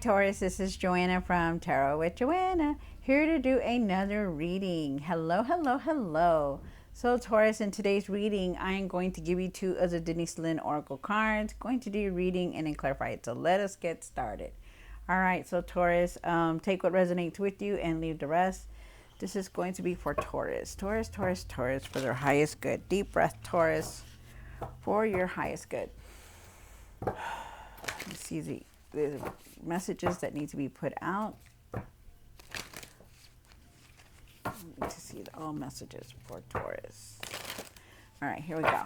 Taurus, this is Joanna from Tarot with Joanna, here to do another reading. Hello, hello, hello. So Taurus, in today's reading, I am going to give you two of the Denise Lynn Oracle cards, going to do your reading and then clarify it. So let us get started. All right, so Taurus, take what resonates with you and leave the rest. This is going to be for Taurus. Taurus, Taurus, Taurus, for their highest good. Deep breath, Taurus, for your highest good. Let's see the messages that need to be put out. To see all messages for Taurus. All right, here we go.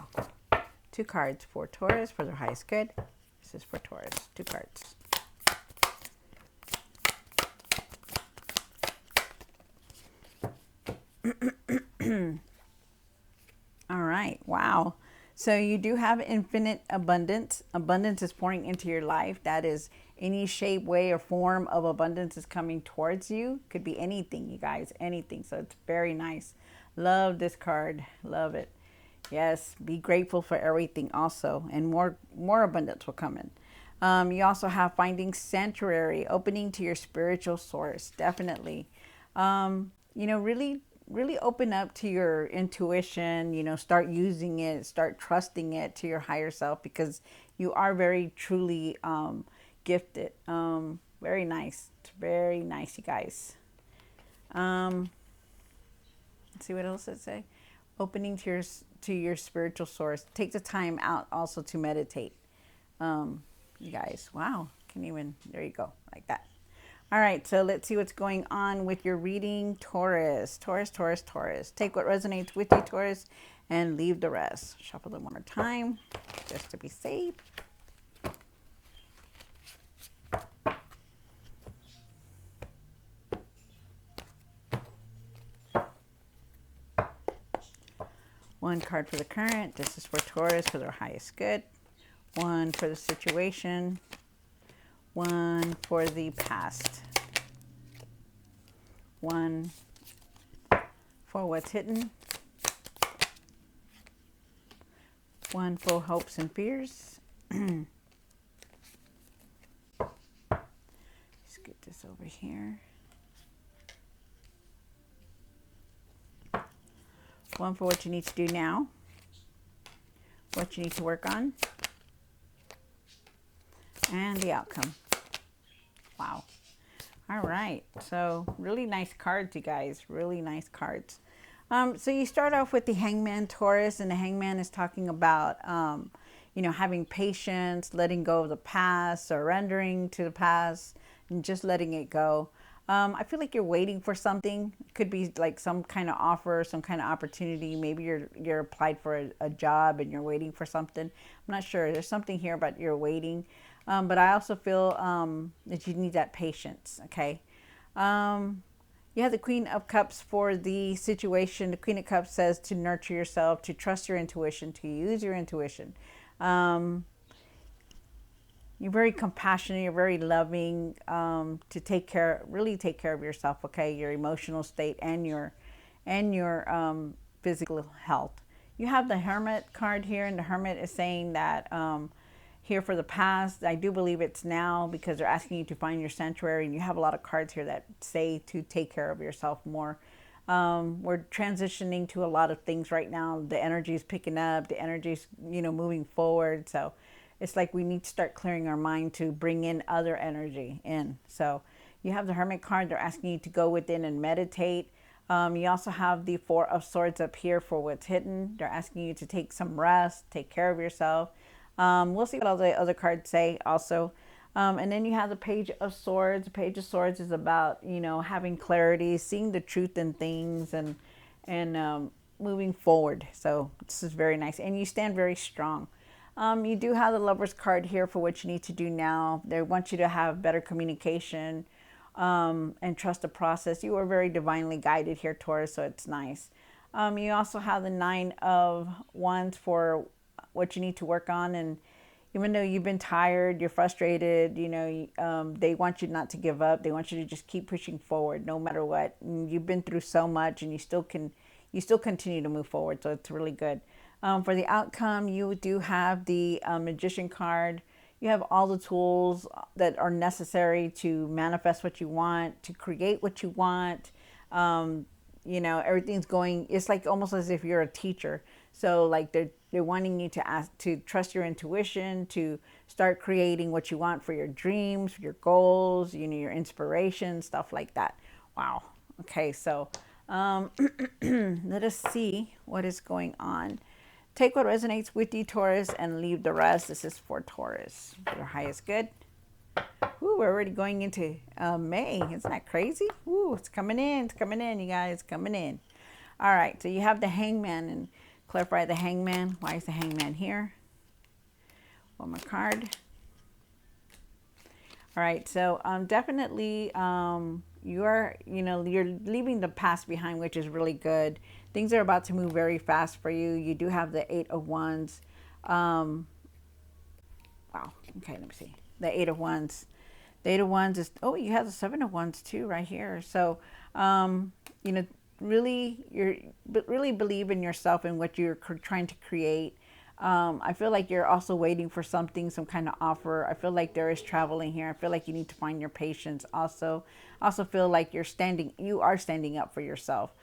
Two cards for Taurus for their highest good. This is for Taurus. Two cards. All right, wow. So you do have infinite abundance. Abundance is pouring into your life. That is any shape, way, or form of abundance is coming towards you. Could be anything, you guys, anything. So it's very nice. Love this card. Love it. Yes, be grateful for everything also. And more abundance will come in. You also have finding sanctuary, opening to your spiritual source. Definitely. Really open up to your intuition, start using it, start trusting it to your higher self, because you are very truly gifted. Very nice. It's very nice, you guys. Let's see what else it say. Opening to your spiritual source. Take the time out also to meditate. You guys, wow. There you go, like that. All right, so let's see what's going on with your reading, Taurus. Taurus, Taurus, Taurus. Take what resonates with you, Taurus, and leave the rest. Shuffle them one more time, just to be safe. One card for the current. This is for Taurus for their highest good. One for the situation. One for the past. One for what's hidden. One for hopes and fears. Let's get this over here. One for what you need to do now. What you need to work on. And the outcome. Wow. All right. So really nice cards, you guys. Really nice cards. So you start off with the Hangman, Taurus, and the Hangman is talking about, having patience, letting go of the past, surrendering to the past, and just letting it go. I feel like you're waiting for something. It could be like some kind of offer, some kind of opportunity. Maybe you're applied for a job and you're waiting for something. I'm not sure. There's something here about you're waiting. But I also feel that you need that patience, okay? You have the Queen of Cups for the situation. The Queen of Cups says to nurture yourself, to trust your intuition, to use your intuition. You're very compassionate. You're very loving, to really take care of yourself, okay? Your emotional state and your physical health. You have the Hermit card here, and the Hermit is saying that here for the past, I do believe it's now, because they're asking you to find your sanctuary, and you have a lot of cards here that say to take care of yourself more. We're transitioning to a lot of things right now. The energy is picking up, the energy is moving forward. So it's like we need to start clearing our mind to bring in other energy in. So you have the Hermit card. They're asking you to go within and meditate. You also have the Four of Swords up here for what's hidden. They're asking you to take some rest, take care of yourself. We'll see what all the other cards say also. And then you have the Page of Swords. The Page of Swords is about, having clarity, seeing the truth in things, and moving forward. So this is very nice. And you stand very strong. You do have the Lover's card here for what you need to do now. They want you to have better communication and trust the process. You are very divinely guided here, Taurus, so it's nice. You also have the Nine of Wands for what you need to work on, and even though you've been tired, you're frustrated, they want you not to give up. They want you to just keep pushing forward no matter what. And you've been through so much, and you still continue to move forward, so it's really good. For the outcome, you do have the Magician card. you have all the tools that are necessary to manifest what you want, to create what you want. Um, you know, everything's going, it's like almost as if you're a teacher. So like they're wanting you to ask, to trust your intuition, to start creating what you want for your dreams, your goals, you know, your inspiration, stuff like that. Wow. Okay, so let us see what is going on. Take what resonates with you, Taurus, and leave the rest. This is for Taurus. Your highest good. Ooh, we're already going into May. Isn't that crazy? Ooh, it's coming in. It's coming in, you guys. It's coming in. All right, so you have the Hangman, and clarify the Hangman. Why is the Hangman here? One more card. All right, so definitely you are, you know, you're leaving the past behind, which is really good. Things are about to move very fast for you. You do have the Eight of Wands. Wow. Okay, let me see. The Eight of Wands. The Eight of Wands is, oh, you have the Seven of Wands too right here. So, you know, really, really believe in yourself and what you're trying to create. I feel like you're also waiting for something, some kind of offer. I feel like there is traveling here. I feel like you need to find your patience. Also feel like you are standing up for yourself.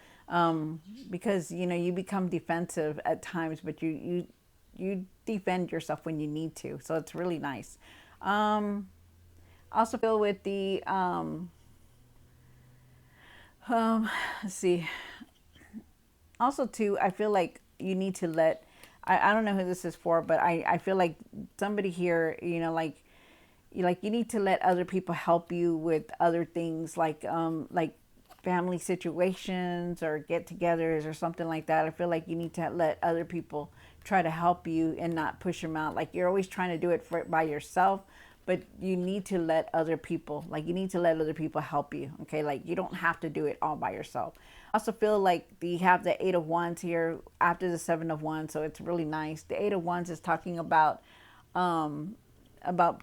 Because, you know, you become defensive at times, but you defend yourself when you need to. So it's really nice. Also feel with the, let's see. Also too, I feel like you need to let, I don't know who this is for, but I feel like somebody here, you know, like you need to let other people help you with other things, like family situations or get-togethers or something like that. I feel like you need to let other people try to help you and not push them out. Like you're always trying to do it by yourself, but you need to let other people, like you need to let other people help you. Okay, like you don't have to do it all by yourself. I also feel like you have the Eight of Wands here after the Seven of Wands, so it's really nice. The Eight of Wands is talking about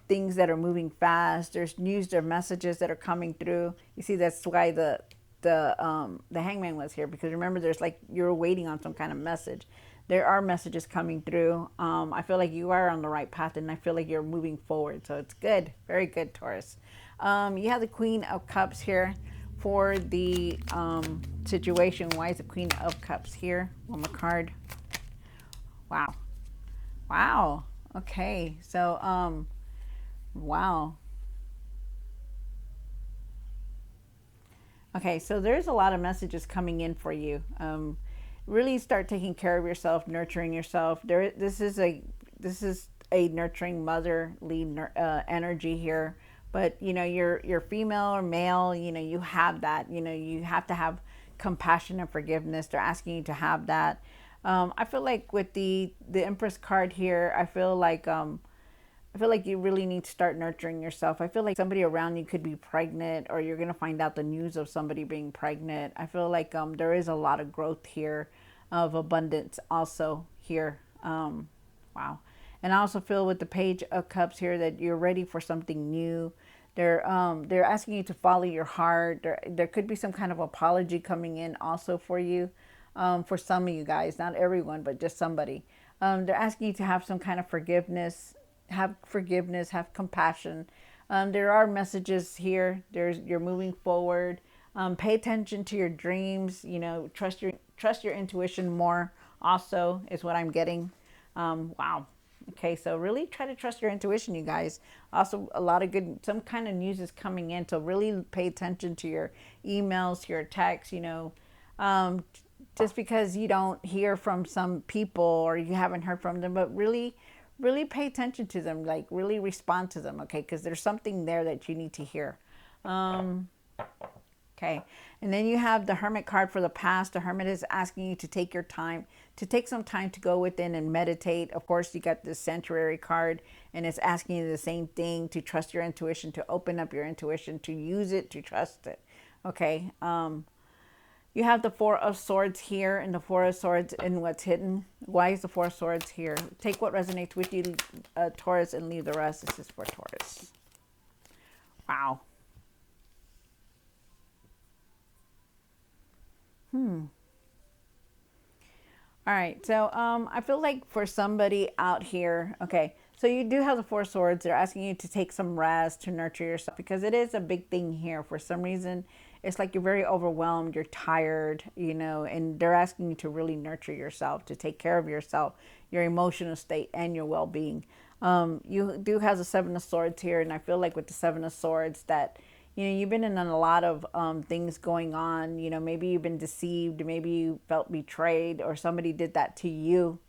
things that are moving fast. There's news, there are messages that are coming through. You see, that's why the Hangman was here, because remember, there's like you're waiting on some kind of message. There are messages coming through. I feel like you are on the right path, and I feel like you're moving forward. So it's good, very good, Taurus. You have the Queen of Cups here for the situation. Why is the Queen of Cups here? One more card. Wow, wow. Okay, so wow. Okay, so there's a lot of messages coming in for you. Really start taking care of yourself, nurturing yourself. This is a nurturing motherly energy here. But you know, you're female or male. You know, you have that. You know, you have to have compassion and forgiveness. They're asking you to have that. I feel like with the Empress card here, I feel like you really need to start nurturing yourself. I feel like somebody around you could be pregnant, or you're going to find out the news of somebody being pregnant. I feel like there is a lot of growth here, of abundance also here. Wow. And I also feel with the Page of Cups here that you're ready for something new. They're asking you to follow your heart. There could be some kind of apology coming in also for you, for some of you guys, not everyone, but just somebody. They're asking you to have some kind of forgiveness, have compassion. There are messages here. You're moving forward. Pay attention to your dreams. You know, trust your intuition more. Also, is what I'm getting. Wow. Okay, so really try to trust your intuition, you guys. Also, a lot of some kind of news is coming in. So really pay attention to your emails, your texts. You know, just because you don't hear from some people or you haven't heard from them, but really pay attention to them, like really respond to them, okay? Because there's something there that you need to hear. Okay, and then you have the Hermit card for the past. The Hermit is asking you to take your time, to take some time to go within and meditate. Of course, you got the Sanctuary card, and it's asking you the same thing, to trust your intuition, to open up your intuition, to use it, to trust it, okay? You have the Four of Swords here, and the Four of Swords and what's hidden. Why is the Four of Swords here? Take what resonates with you, Taurus, and leave the rest. This is for Taurus. Wow. All right, so I feel like for somebody out here, okay, So you do have the Four Swords. They're asking you to take some rest, to nurture yourself, because it is a big thing here. For some reason, it's like you're very overwhelmed, you're tired, you know, and they're asking you to really nurture yourself, to take care of yourself, your emotional state, and your well-being. You do have the Seven of Swords here, and I feel like with the Seven of Swords that, you know, you've been in a lot of things going on. You know, maybe you've been deceived, maybe you felt betrayed, or somebody did that to you.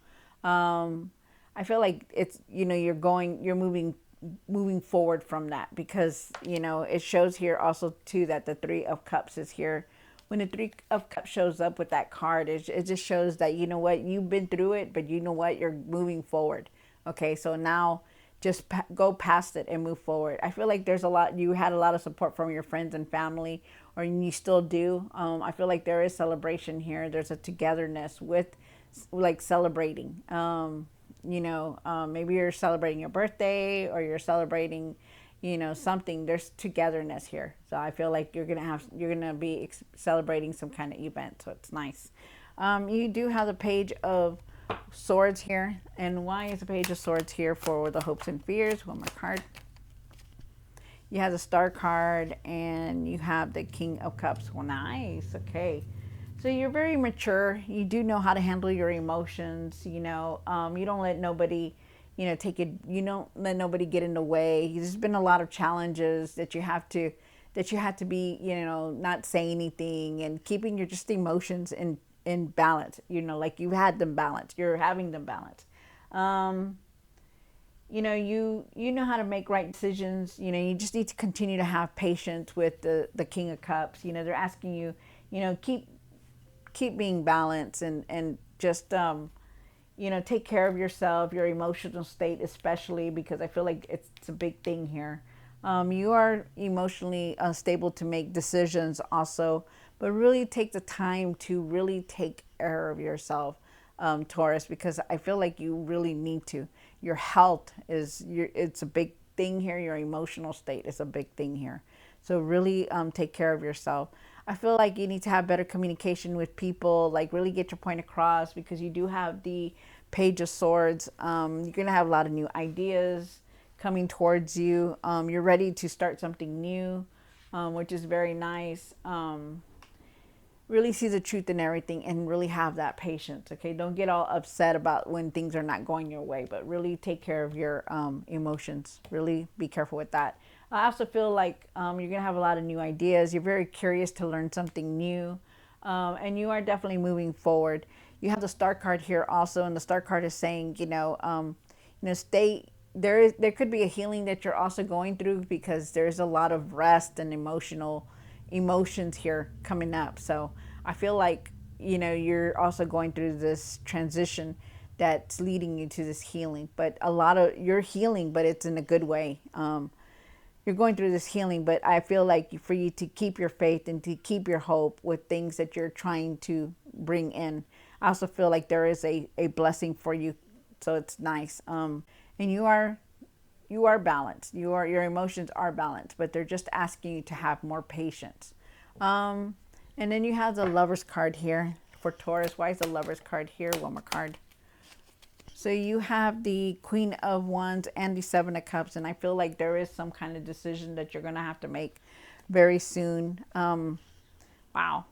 I feel like it's, you know, you're moving forward from that, because, you know, it shows here also too that the Three of Cups is here. When the Three of Cups shows up with that card, it just shows that, you know what, you've been through it, but you know what, you're moving forward. Okay, so now just go past it and move forward. I feel like you had a lot of support from your friends and family, or you still do. I feel like there is celebration here. There's a togetherness with, like, celebrating. You know, maybe you're celebrating your birthday, or you're celebrating, you know, something. There's togetherness here. So I feel like you're gonna be celebrating some kind of event. So it's nice. You do have the Page of Swords here. And why is the Page of Swords here? For the hopes and fears. One more card. You have the Star card, and you have the King of Cups. Well, nice. Okay. So you're very mature. You do know how to handle your emotions. You know, you don't let nobody, you know, you don't let nobody get in the way. There's been a lot of challenges that you have to be, you know, not say anything, and keeping your just emotions in balance. You know, like you had them balanced. You're having them balanced. You know, you know how to make right decisions. You know, you just need to continue to have patience with the King of Cups. You know, they're asking you, you know, keep being balanced, and just you know, take care of yourself, your emotional state especially, because I feel like it's a big thing here. You are emotionally unstable to make decisions also, but really take the time to really take care of yourself, Taurus, because I feel like you really need to. Your health it's a big thing here. Your emotional state is a big thing here. So really take care of yourself. I feel like you need to have better communication with people, like really get your point across, because you do have the Page of Swords. You're going to have a lot of new ideas coming towards you. You're ready to start something new, which is very nice. Really see the truth in everything, and really have that patience. Okay, don't get all upset about when things are not going your way, but really take care of your emotions. Really be careful with that. I also feel like you're gonna have a lot of new ideas. You're very curious to learn something new, and you are definitely moving forward. You have the Star card here also, and the Star card is saying, stay. There could be a healing that you're also going through, because there's a lot of rest and emotions here coming up. So I feel like, you know, you're also going through this transition that's leading you to this healing, but you're healing, but it's in a good way. You're going through this healing, but I feel like for you to keep your faith and to keep your hope with things that you're trying to bring in. I also feel like there is a blessing for you. So it's nice. And you are balanced. Your emotions are balanced, but they're just asking you to have more patience. And then you have the Lover's card here for Taurus. Why is the Lover's card here? One more card. So you have the Queen of Wands and the Seven of Cups, and I feel like there is some kind of decision that you're going to have to make very soon. Wow.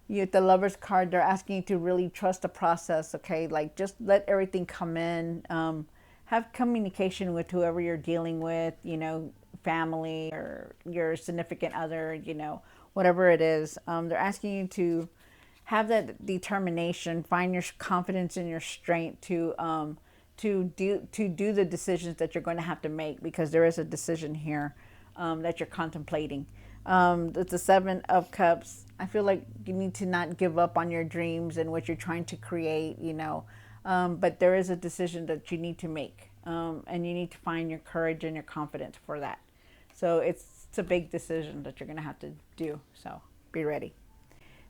You get the Lover's card. They're asking you to really trust the process, okay? Like, just let everything come in. Have communication with whoever you're dealing with, you know, family or your significant other, you know, whatever it is. They're asking you to have that determination, find your confidence and your strength to do the decisions that you're going to have to make, because there is a decision here that you're contemplating. It's the Seven of Cups. I feel like you need to not give up on your dreams and what you're trying to create, you know, but there is a decision that you need to make, and you need to find your courage and your confidence for that. So it's a big decision that you're going to have to do. So be ready.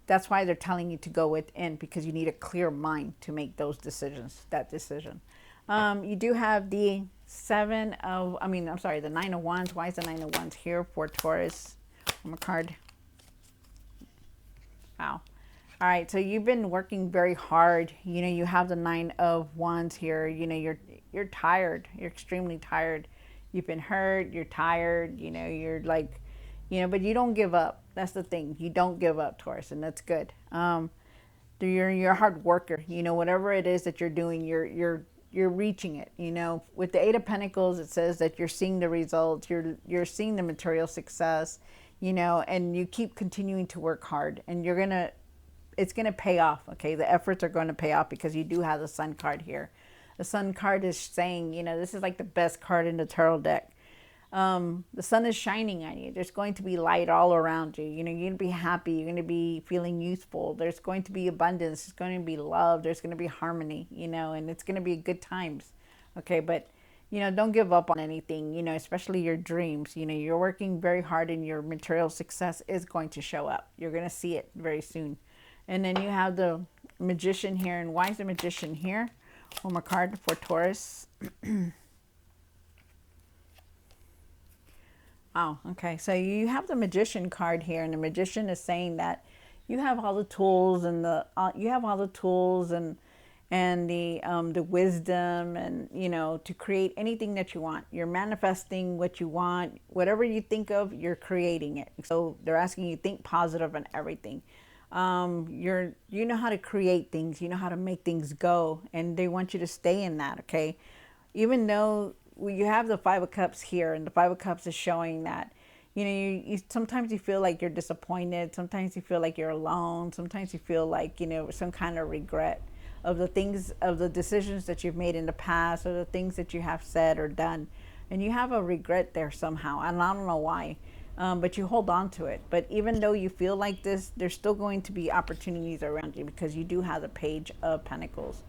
That's why they're telling you to go within, because you need a clear mind to make those decisions, that decision. You do have the the 9 of Wands. Why is the 9 of Wands here for Taurus? One more card. Wow. All right, so you've been working very hard. You know, you have the 9 of Wands here. You know, you're tired. You're extremely tired. You've been hurt. You're tired. You're like, but you don't give up. That's the thing. You don't give up, Taurus, and that's good. You're a hard worker. Whatever it is that you're doing, you're reaching it. With the Eight of Pentacles, it says that you're seeing the results. You're seeing the material success. And you keep continuing to work hard, and it's gonna pay off. Okay, the efforts are going to pay off because you do have the Sun card here. The Sun card is saying, this is like the best card in the tarot deck. The sun is shining on you. There's going to be light all around you. You're going to be happy. You're going to be feeling useful. There's going to be abundance. There's going to be love. There's going to be harmony, and it's going to be good times. Okay, but, don't give up on anything, especially your dreams. You're working very hard and your material success is going to show up. You're going to see it very soon. And then you have the Magician here. And why is the Magician here? One more card for Taurus. Oh, okay. So you have the Magician card here, and the Magician is saying that you have all the tools and the wisdom and to create anything that you want. You're manifesting what you want. Whatever you think of, you're creating it. So they're asking you think positive on everything. You know how to create things. You know how to make things go, and they want you to stay in that. Okay, even though you have the Five of Cups here, and the Five of Cups is showing that, you sometimes you feel like you're disappointed. Sometimes you feel like you're alone. Sometimes you feel like, some kind of regret of the decisions that you've made in the past, or the things that you have said or done. And you have a regret there somehow. And I don't know why, but you hold on to it. But even though you feel like this, there's still going to be opportunities around you because you do have the Page of Pentacles.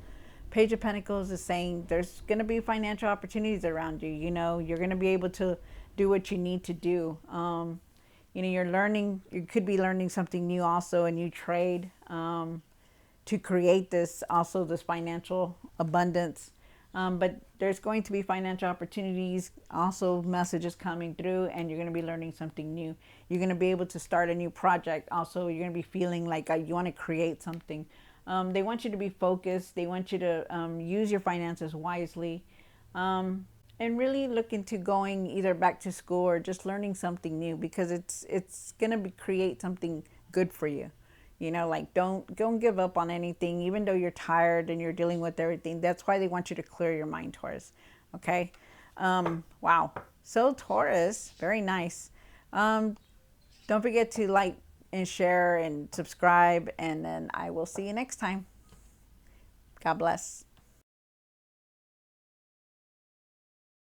Page of Pentacles is saying there's going to be financial opportunities around you. You're going to be able to do what you need to do. You could be learning something new, also a new trade, to create this financial abundance. But there's going to be financial opportunities, also messages coming through, and you're going to be learning something new. You're going to be able to start a new project. Also, you're going to be feeling like you want to create something. They want you to be focused. They want you to use your finances wisely, and really look into going either back to school or just learning something new, because it's gonna create something good for you. Like don't give up on anything, even though you're tired and you're dealing with everything. That's why they want you to clear your mind, Taurus. Okay. Wow. So Taurus, very nice. Don't forget to like and share and subscribe, and then I will see you next time. God bless.